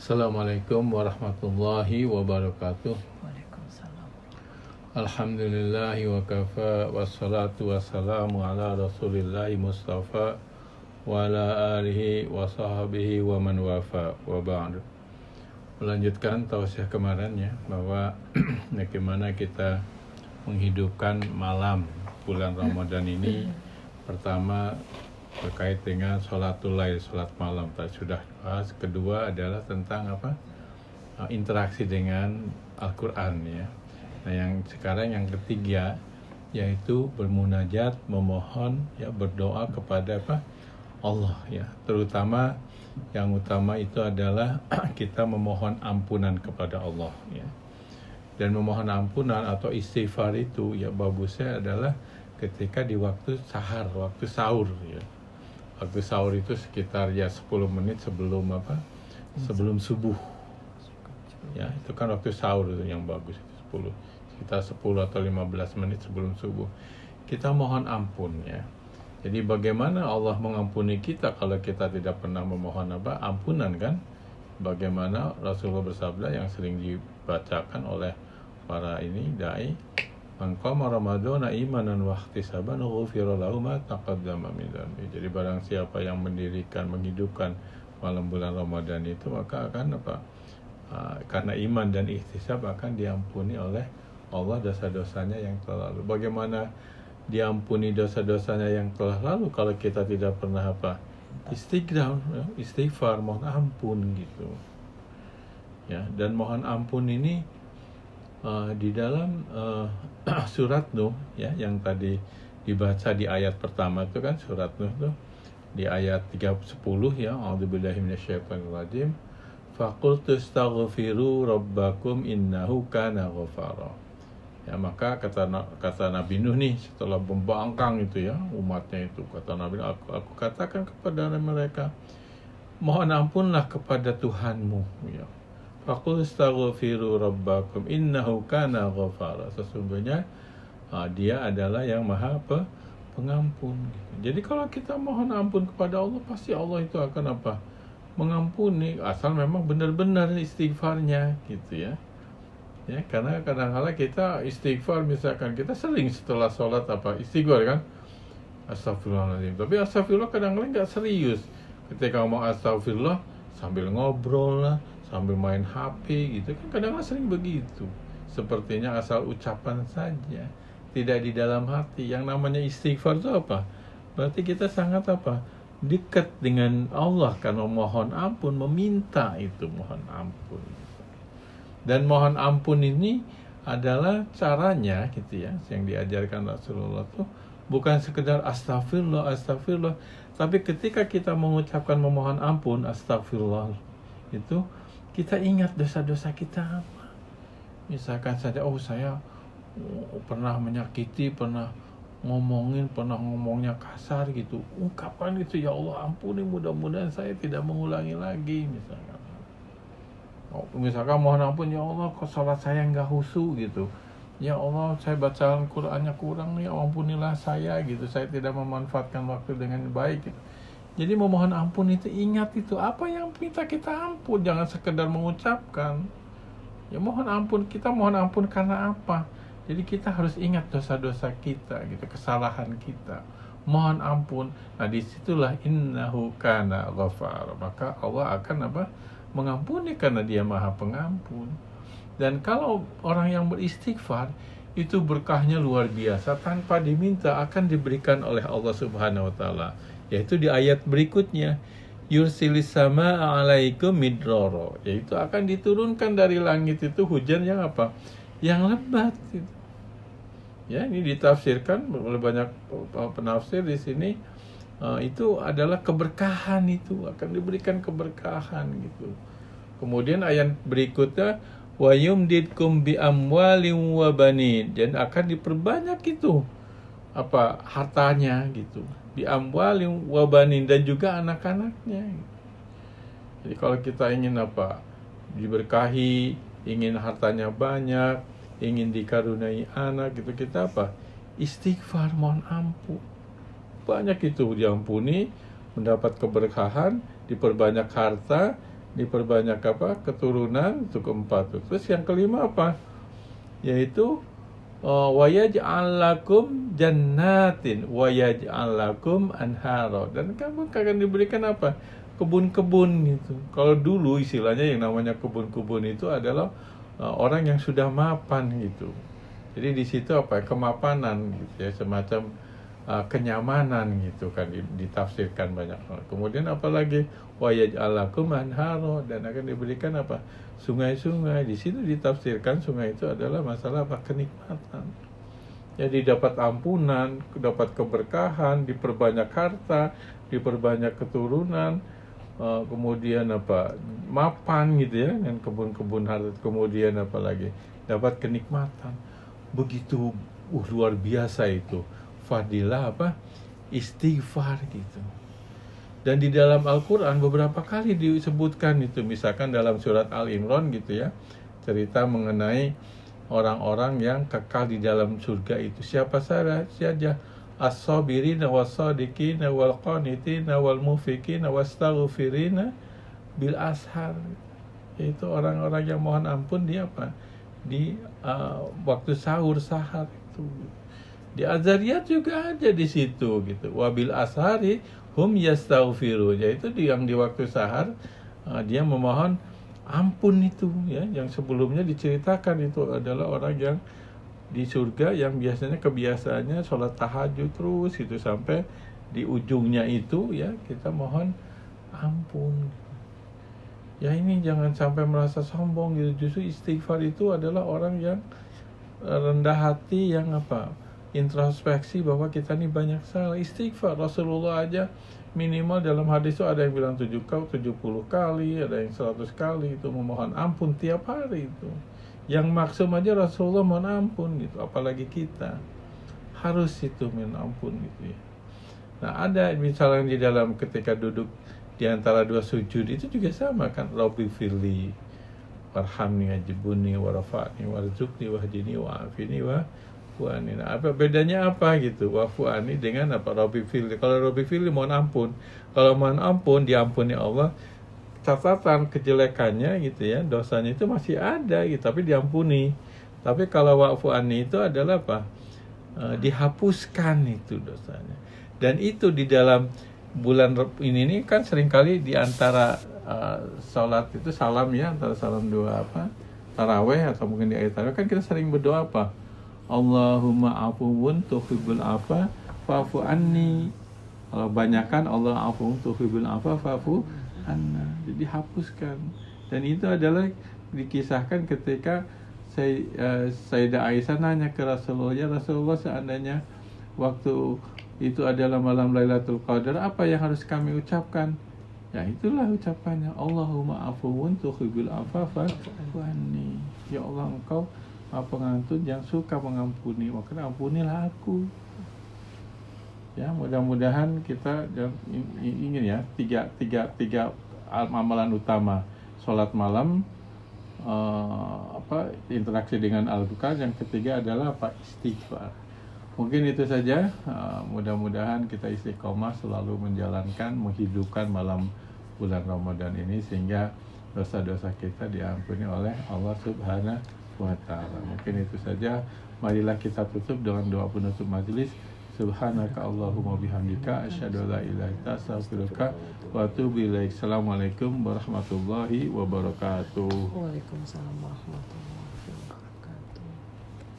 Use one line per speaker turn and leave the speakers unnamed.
Assalamualaikum warahmatullahi wabarakatuh.
Waalaikumsalam.
Alhamdulillahi wa kafa, wassalatu wassalamu ala rasulillahi mustafa wa ala alihi wa sahbihi wa man wafa wa ba'du. Melanjutkan tausiah kemarin ya, bahwa bagaimana kita menghidupkan malam bulan Ramadan ini. Pertama terkait dengan sholatul lail, sholat malam tadi sudah bahas. Kedua adalah tentang interaksi dengan Al-Quran ya. Nah sekarang yang ketiga yaitu bermunajat, memohon ya, berdoa kepada Allah ya. Terutama yang utama itu adalah kita memohon ampunan kepada Allah ya. Dan memohon ampunan atau istighfar itu ya bagusnya adalah ketika di waktu sahar, waktu sahur ya. Waktu sahur itu sekitar ya 10 menit sebelum sebelum subuh. Ya, itu kan waktu sahur itu yang bagus, itu 10. Sekitar 10 atau 15 menit sebelum subuh. Kita mohon ampun ya. Jadi bagaimana Allah mengampuni kita kalau kita tidak pernah memohon ampunan kan? Bagaimana Rasulullah bersabda yang sering dibacakan oleh para dai, man qama ramadhana imanan wa ihtisaban ghufira lahu ma taqaddama min dhanbi. Jadi barang siapa yang mendirikan, menghidupkan malam bulan Ramadan itu, maka akan karena iman dan ihtisab akan diampuni oleh Allah dosa-dosanya yang telah lalu. Bagaimana diampuni dosa-dosanya yang telah lalu kalau kita tidak pernah istighfar, mohon ampun gitu. Ya, dan mohon ampun ini di dalam surat Nuh ya, yang tadi dibaca di ayat pertama itu kan, surat Nuh tuh di ayat 10 ya, a'udzubillahi minasyaitonir rajim, faqultu astaghfiru rabbakum innahu kana ghafara. Ya, maka kata Nabi Nuh nih setelah membangkang itu ya umatnya itu, kata Nabi, aku katakan kepada mereka, mohon ampunlah kepada Tuhanmu ya. Faqul astaghfiru rabbakum innahu kana ghafara. Sesungguhnya dia adalah yang maha pengampun gitu. Jadi kalau kita mohon ampun kepada Allah, pasti Allah itu akan mengampuni, asal memang benar-benar istighfarnya gitu ya. Ya, karena kadang-kala kita istighfar, misalkan kita sering setelah sholat istighfar kan, astagfirullahaladzim, tapi astagfirullah kadang-kadang nggak serius. Ketika ngomong astagfirullah sambil ngobrol lah, sambil main HP gitu kan, kadang-kadang sering begitu. Sepertinya asal ucapan saja, tidak di dalam hati. Yang namanya istighfar itu apa? Berarti kita sangat dekat dengan Allah, karena mohon ampun, meminta itu mohon ampun. Dan mohon ampun ini adalah caranya gitu ya, yang diajarkan Rasulullah tuh bukan sekedar astagfirullah, tapi ketika kita mengucapkan memohon ampun astagfirullah itu, kita ingat dosa-dosa kita apa. Misalkan saja, saya pernah menyakiti, pernah ngomongnya kasar gitu, ungkapkan itu, ya Allah ampuni, mudah-mudahan saya tidak mengulangi lagi misalkan. Misalkan mohon ampun, ya Allah kok sholat saya nggak khusyuk gitu, ya Allah saya bacaan Qur'annya kurang, ya ampunilah saya gitu, saya tidak memanfaatkan waktu dengan baik gitu. Jadi memohon ampun itu, ingat itu apa yang minta kita ampun, jangan sekedar mengucapkan. Ya mohon ampun, kita mohon ampun karena apa? Jadi kita harus ingat dosa-dosa kita gitu, kesalahan kita, mohon ampun. Nah disitulah innahu kana ghafar, maka Allah akan mengampuni karena dia maha pengampun. Dan kalau orang yang beristighfar itu berkahnya luar biasa, tanpa diminta akan diberikan oleh Allah Subhanahu wa taala. Yaitu di ayat berikutnya, yursilis sama alaikum midrara, yaitu akan diturunkan dari langit itu hujan yang yang lebat gitu. Ya, ini ditafsirkan oleh banyak penafsir di sini. Itu adalah keberkahan, itu akan diberikan keberkahan gitu. Kemudian ayat berikutnya, wa yumdidkum bi amwalin wa banin, dan akan diperbanyak itu hartanya gitu, bi amwalin wa banin, dan juga anak-anaknya. Jadi kalau kita ingin diberkahi, ingin hartanya banyak, ingin dikaruniai anak gitu, kita istighfar, mohon ampun. Banyak itu diampuni, mendapat keberkahan, diperbanyak harta, diperbanyak apa? Keturunan, itu keempat tuh. Terus yang kelima apa? Yaitu wa yaj'al lakum jannatin wa yaj'al lakum anhara, dan kamu akan diberikan apa? Kebun-kebun gitu. Kalau dulu istilahnya yang namanya kebun-kebun itu adalah orang yang sudah mapan gitu. Jadi di situ apa? Kemapanan gitu ya, semacam kenyamanan gitu kan ditafsirkan banyak. Kemudian apalagi wa yaj'al lakum anhara, dan akan diberikan apa? Sungai-sungai. Di situ ditafsirkan sungai itu adalah masalah apa? Kenikmatan. Jadi dapat ampunan, dapat keberkahan, diperbanyak harta, diperbanyak keturunan, kemudian apa? Mapan gitu ya, dan kebun-kebun harta, kemudian apa lagi? Dapat kenikmatan. Begitu luar biasa itu fadilah apa? Istighfar gitu. Dan di dalam Al-Quran beberapa kali disebutkan itu, misalkan dalam surat Al-Imran gitu ya, cerita mengenai orang-orang yang kekal di dalam surga itu. Siapa saja? As-sabirina was-sadiqina wal-qanitina wal-mufiqina wastaghfirina bil ashar. Itu orang-orang yang mohon ampun di apa? Di waktu sahar itu. Di Azariyat juga ada di situ gitu. Wabil ashari hum yastaghfirun, yaitu yang di waktu sahar dia memohon ampun itu ya. Yang sebelumnya diceritakan itu adalah orang yang di surga yang biasanya kebiasaannya sholat tahajud terus itu, sampai di ujungnya itu ya kita mohon ampun. Ya ini jangan sampai merasa sombong gitu. Justru istighfar itu adalah orang yang rendah hati, yang apa? Introspeksi bahwa kita ini banyak salah. Istighfar Rasulullah aja minimal dalam hadis itu ada yang bilang 70 kali, ada yang 100 kali itu memohon ampun tiap hari itu. Yang maksum aja Rasulullah mohon ampun gitu, apalagi kita harus itu mohon ampun gitu ya. Nah ada misalnya di dalam ketika duduk di antara dua sujud itu juga sama kan, Rabbi firli warhamni wajibuni warafa'ni warzuqni wahdini wa'afini wa'fu'ani. Nah, apa bedanya apa gitu? Wa'fu'ani dengan apa? Rabbi firli. Kalau Rabbi firli mohon ampun. Kalau mohon ampun diampuni Allah, catatan kejelekannya gitu ya, dosanya itu masih ada gitu, tapi diampuni. Tapi kalau wa'fu'ani itu adalah apa? Dihapuskan itu dosanya. Dan itu di dalam bulan ini kan seringkali di antara sholat itu salam ya, antara salam dua apa? Taraweh atau mungkin di ayat taraweh kan kita sering berdoa apa? Allahumma afuwun tuhibbul afa fa'fu anni. Kalau banyakan Allah afuwun tuhibbul afa fa'fu anna. Jadi hapuskan. Dan itu adalah dikisahkan ketika Sayyidah Aisyah nanya ke Rasulullah, ya Rasulullah, seandainya waktu itu adalah malam Lailatul Qadar, apa yang harus kami ucapkan? Ya itulah ucapannya, Allahumma afuwun tuhibbul afa fa'fu anni. Ya Allah, Engkau Pengampun yang suka mengampuni, maka ampunilah aku. Ya, mudah-mudahan kita ingin ya tiga amalan utama: sholat malam, interaksi dengan Al-Quran, yang ketiga adalah istighfar. Mungkin itu saja. Mudah-mudahan kita istiqomah selalu menjalankan, menghidupkan malam bulan Ramadan ini sehingga dosa-dosa kita diampuni oleh Allah Subhanahu wa ta'ala. Mungkin itu saja. Marilah kita tutup dengan doa penutup majelis. Subhanaka Allahumma bihamdika asyhadu an la ilaha illa anta astaghfiruka wa atubu ilaik. Assalamualaikum warahmatullahi wabarakatuh.
Waalaikumsalam warahmatullahi wabarakatuh.